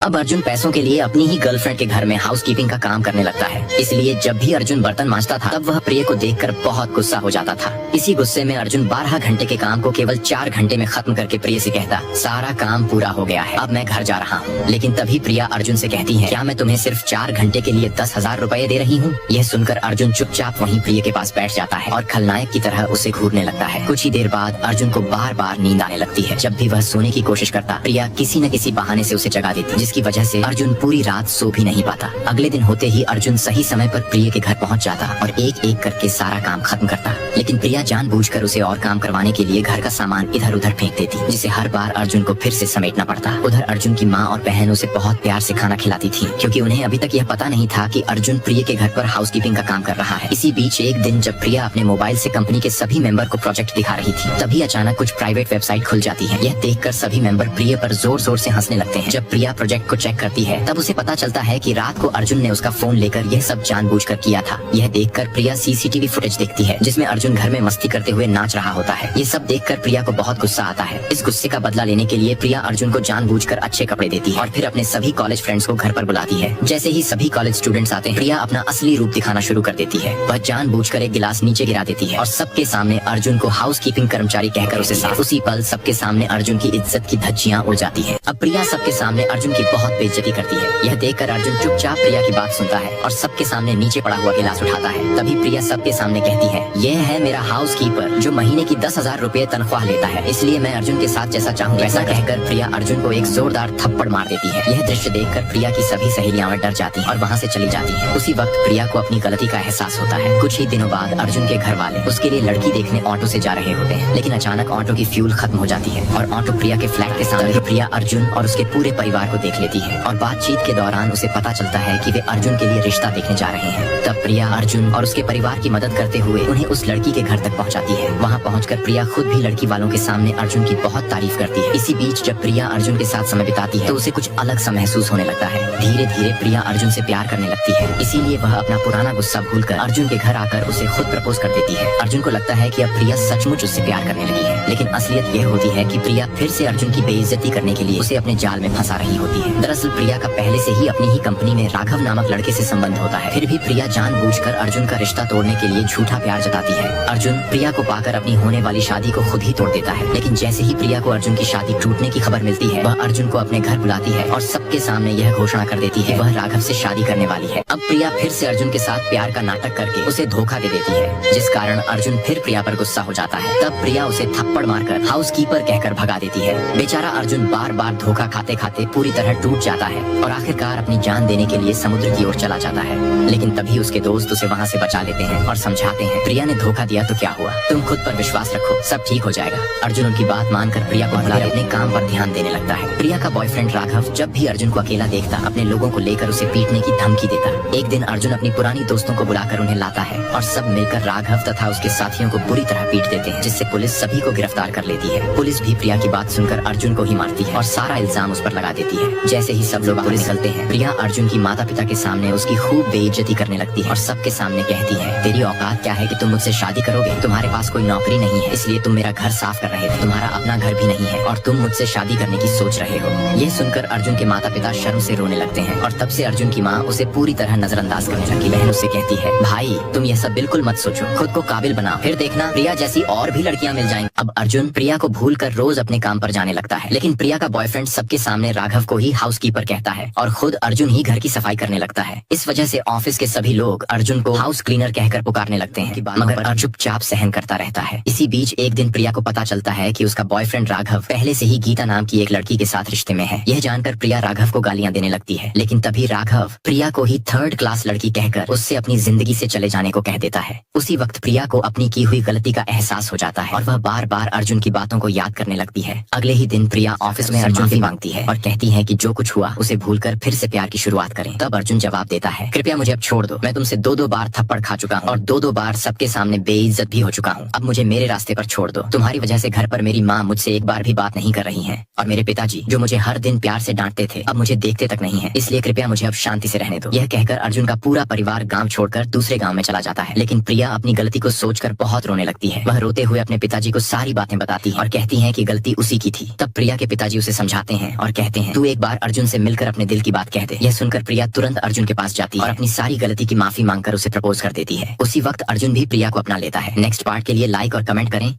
अब अर्जुन पैसों के लिए अपनी ही गर्लफ्रेंड के घर में हाउसकीपिंग का काम करने लगता है। इसलिए जब भी अर्जुन बर्तन मांजता था तब वह प्रिय को देखकर बहुत गुस्सा हो जाता था। इसी गुस्से में अर्जुन 12 घंटे के काम को केवल 4 घंटे में खत्म करके प्रिय से कहता, सारा काम पूरा हो गया है, अब मैं घर जा रहा हूँ। लेकिन तभी प्रिया अर्जुन से कहती है, क्या मैं तुम्हें सिर्फ 4 घंटे के लिए 10,000 रुपए दे रही हूँ? यह सुनकर अर्जुन चुपचाप वहीं प्रिय के पास बैठ जाता है और खलनायक की तरह उसे घूरने लगता है। कुछ ही देर बाद अर्जुन को बार बार नींद आने लगती है। जब भी वह सोने की कोशिश करता, प्रिया किसी न किसी बहाने से उसे जगा देती, जिसकी वजह से अर्जुन पूरी रात सो भी नहीं पाता। अगले दिन होते ही अर्जुन सही समय पर प्रिय के घर पहुंच जाता और एक एक करके सारा काम खत्म करता। लेकिन प्रिया जानबूझकर उसे और काम करवाने के लिए घर का सामान इधर उधर फेंक देती, जिसे हर बार अर्जुन को फिर से समेटना पड़ता। उधर अर्जुन की माँ और बहन उसे बहुत प्यार से खाना खिलाती थी, क्योंकि उन्हें अभी तक यह पता नहीं था कि अर्जुन प्रिय के घर पर हाउसकीपिंग का काम कर रहा है। इसी बीच एक दिन जब प्रिया अपने मोबाइल से कंपनी के सभी मेंबर को प्रोजेक्ट दिखा रही थी, तभी अचानक कुछ प्राइवेट वेबसाइट खुल जाती है। यह देखकर सभी मेंबर प्रिय पर जोर जोर से हंसने लगते हैं। जब प्रिया प्रोजेक्ट को चेक करती है तब उसे पता चलता है कि रात को अर्जुन ने उसका फोन लेकर यह सब जानबूझकर किया था। यह देखकर प्रिया सीसीटीवी फुटेज देखती है, जिसमें अर्जुन घर में मस्ती करते हुए नाच रहा होता है। ये सब देखकर प्रिया को बहुत गुस्सा आता है। इस गुस्से का बदला लेने के लिए प्रिया अर्जुन को जानबूझकर अच्छे कपड़े देती है और फिर अपने सभी कॉलेज फ्रेंड्स को घर पर बुलाती है। जैसे ही सभी कॉलेज स्टूडेंट्स आते हैं, प्रिया अपना असली रूप दिखाना शुरू कर देती है। वह जानबूझकर एक गिलास नीचे गिरा देती है और सबके सामने अर्जुन को हाउसकीपिंग कर्मचारी कहकर उसे साफ। उसी पल सबके सामने अर्जुन की इज्जत की धज्जियां उड़ जाती है। अब प्रिया सबके सामने अर्जुन की बहुत बेइज्जती करती है। यह देखकर अर्जुन चुपचाप प्रिया की बात सुनता है और सबके सामने नीचे पड़ा हुआ गिलास उठाता है। तभी प्रिया सबके सामने कहती है, यह है मेरा हाउसकीपर जो महीने की 10,000 रुपए तनख्वाह लेता है, इसलिए मैं अर्जुन के साथ जैसा चाहूँ वैसा कहकर प्रिया अर्जुन को एक जोरदार थप्पड़ मार देती है। यह दृश्य देखकर प्रिया की सभी सहेलियां डर जाती हैं और वहाँ से चली जाती हैं। उसी वक्त प्रिया को अपनी गलती का एहसास होता है। कुछ ही दिनों बाद अर्जुन के घर वाले उसके लिए लड़की देखने ऑटो से जा रहे होते हैं, लेकिन अचानक ऑटो की फ्यूल खत्म हो जाती है और ऑटो प्रिया के फ्लैट के सामने प्रिया अर्जुन और उसके पूरे परिवार को देख लेती है और बातचीत के दौरान उसे पता चलता है कि वे अर्जुन के लिए रिश्ता देखने जा रहे हैं। तब प्रिया अर्जुन और उसके परिवार की मदद करते हुए उन्हें उस लड़की के घर तक पहुंचाती है। वहां पहुंचकर प्रिया खुद भी लड़की वालों के सामने अर्जुन की बहुत तारीफ करती है। इसी बीच जब प्रिया अर्जुन के साथ समय बिताती है तो उसे कुछ अलग सा महसूस होने लगता है। धीरे धीरे प्रिया अर्जुन से प्यार करने लगती है, इसीलिए वह अपना पुराना गुस्सा भूलकर अर्जुन के घर आकर उसे खुद प्रपोज कर देती है। अर्जुन को लगता है कि अब प्रिया सचमुच उससे प्यार करने लगी है, लेकिन असलियत यह होती है कि प्रिया फिर से अर्जुन की बेइज्जती करने के लिए उसे अपने जाल में फंसा रही होती है। दरअसल प्रिया का पहले से ही अपनी ही कंपनी में राघव नामक लड़के से संबंध होता है। फिर भी प्रिया जानबूझकर अर्जुन का रिश्ता तोड़ने के लिए झूठा प्यार जताती है। अर्जुन प्रिया को पाकर अपनी होने वाली शादी को खुद ही तोड़ देता है, लेकिन जैसे ही प्रिया को अर्जुन की शादी टूटने की खबर मिलती है, वह अर्जुन को अपने घर बुलाती है और सबके सामने यह घोषणा कर देती है वह राघव से शादी करने वाली है। अब प्रिया फिर से अर्जुन के साथ प्यार का नाटक करके उसे धोखा दे देती है, जिस कारण अर्जुन फिर प्रिया पर गुस्सा हो जाता है। तब प्रिया उसे थप्पड़ मारकर हाउसकीपर कहकर भगा देती है। बेचारा अर्जुन बार बार धोखा खाते खाते पूरी तरह टूट जाता है और आखिरकार अपनी जान देने के लिए समुद्र की ओर चला जाता है। लेकिन तभी उसके दोस्त उसे वहाँ से बचा लेते हैं और समझाते हैं, प्रिया ने धोखा दिया तो क्या हुआ, तुम खुद पर विश्वास रखो, सब ठीक हो जाएगा। अर्जुन उनकी बात मानकर प्रिया को बुला अपने काम पर ध्यान देने लगता है। प्रिया का बॉयफ्रेंड राघव जब भी अर्जुन को अकेला देखता अपने लोगों को लेकर उसे पीटने की धमकी देता। एक दिन अर्जुन अपनी पुरानी दोस्तों को बुलाकर उन्हें लाता है और सब मिलकर राघव तथा उसके साथियों को बुरी तरह पीट देते हैं, जिससे पुलिस सभी को गिरफ्तार कर लेती है। पुलिस भी प्रिया की बात सुनकर अर्जुन को ही मारती है और सारा इल्जाम उस पर लगा देती है। जैसे ही सब लोग पुलिस निकलते हैं, प्रिया अर्जुन की माता पिता के सामने उसकी खूब बेइज्जती करने लगती है और सबके सामने कहती है, तेरी औकात क्या है कि तुम मुझसे शादी करोगे, तुम्हारे पास कोई नौकरी नहीं है, इसलिए तुम मेरा घर साफ कर रहे थे, तुम्हारा अपना घर भी नहीं है और तुम मुझसे शादी करने की सोच रहे हो। ये सुनकर अर्जुन के माता पिता शर्म से रोने लगते हैं और तब से अर्जुन की माँ उसे पूरी तरह नजरअंदाज करने लगी। बहन उससे कहती है, भाई तुम ये सब बिल्कुल मत सोचो, खुद को काबिल बनाओ, फिर देखना प्रिया जैसी और भी लड़कियां मिल जाएंगी। अब अर्जुन प्रिया को भूलकर रोज अपने काम पर जाने लगता है, लेकिन प्रिया का बॉयफ्रेंड सबके सामने राघव को ही हाउसकीपर कहता है और खुद अर्जुन ही घर की सफाई करने लगता है। इस वजह से ऑफिस के सभी लोग अर्जुन को हाउस क्लीनर कहकर पुकारने लगते हैं, मगर अर्जुन चुपचाप सहन करता रहता है। इसी बीच एक दिन प्रिया को पता चलता है कि उसका बॉयफ्रेंड राघव पहले से ही गीता नाम की एक लड़की के साथ रिश्ते में है। यह जानकर प्रिया राघव को गालियां देने लगती है, लेकिन तभी राघव प्रिया को ही 3rd क्लास लड़की कहकर उससे अपनी जिंदगी से चले जाने को कह देता है। उसी वक्त प्रिया को अपनी की हुई गलती का एहसास हो जाता है और वह बार बार अर्जुन की बातों को याद करने लगती है। अगले ही दिन प्रिया ऑफिस में अर्जुन से मांगती है और कहती है कि जो कुछ हुआ उसे भूलकर फिर से प्यार की शुरुआत करें। तब अर्जुन जवाब देता है, कृपया मुझे अब छोड़ दो, मैं तुमसे 2-2 बार थप्पड़ खा चुका हूँ और 2-2 बार सबके सामने बेइज्जत भी हो चुका हूँ। अब मुझे मेरे रास्ते पर छोड़ दो। तुम्हारी वजह से घर पर मेरी माँ मुझसे एक बार भी बात नहीं कर रही है और मेरे पिताजी जो मुझे हर दिन प्यार से डांटते थे अब मुझे देखते तक नहीं है, इसलिए कृपया मुझे अब शांति से रहने दो। यह कहकर अर्जुन का पूरा परिवार गाँव छोड़कर दूसरे गाँव में चला जाता है। लेकिन प्रिया अपनी गलती को सोचकर बहुत रोने लगती है। वह रोते हुए अपने पिताजी को सारी बातें बताती है और कहती है कि गलती उसी की थी। तब प्रिया के पिताजी उसे समझाते हैं और कहते हैं, तू एक बार बार अर्जुन से मिलकर अपने दिल की बात कह दे। यह सुनकर प्रिया तुरंत अर्जुन के पास जाती है और अपनी सारी गलती की माफी मांगकर उसे प्रपोज कर देती है। उसी वक्त अर्जुन भी प्रिया को अपना लेता है। नेक्स्ट पार्ट के लिए लाइक और कमेंट करें।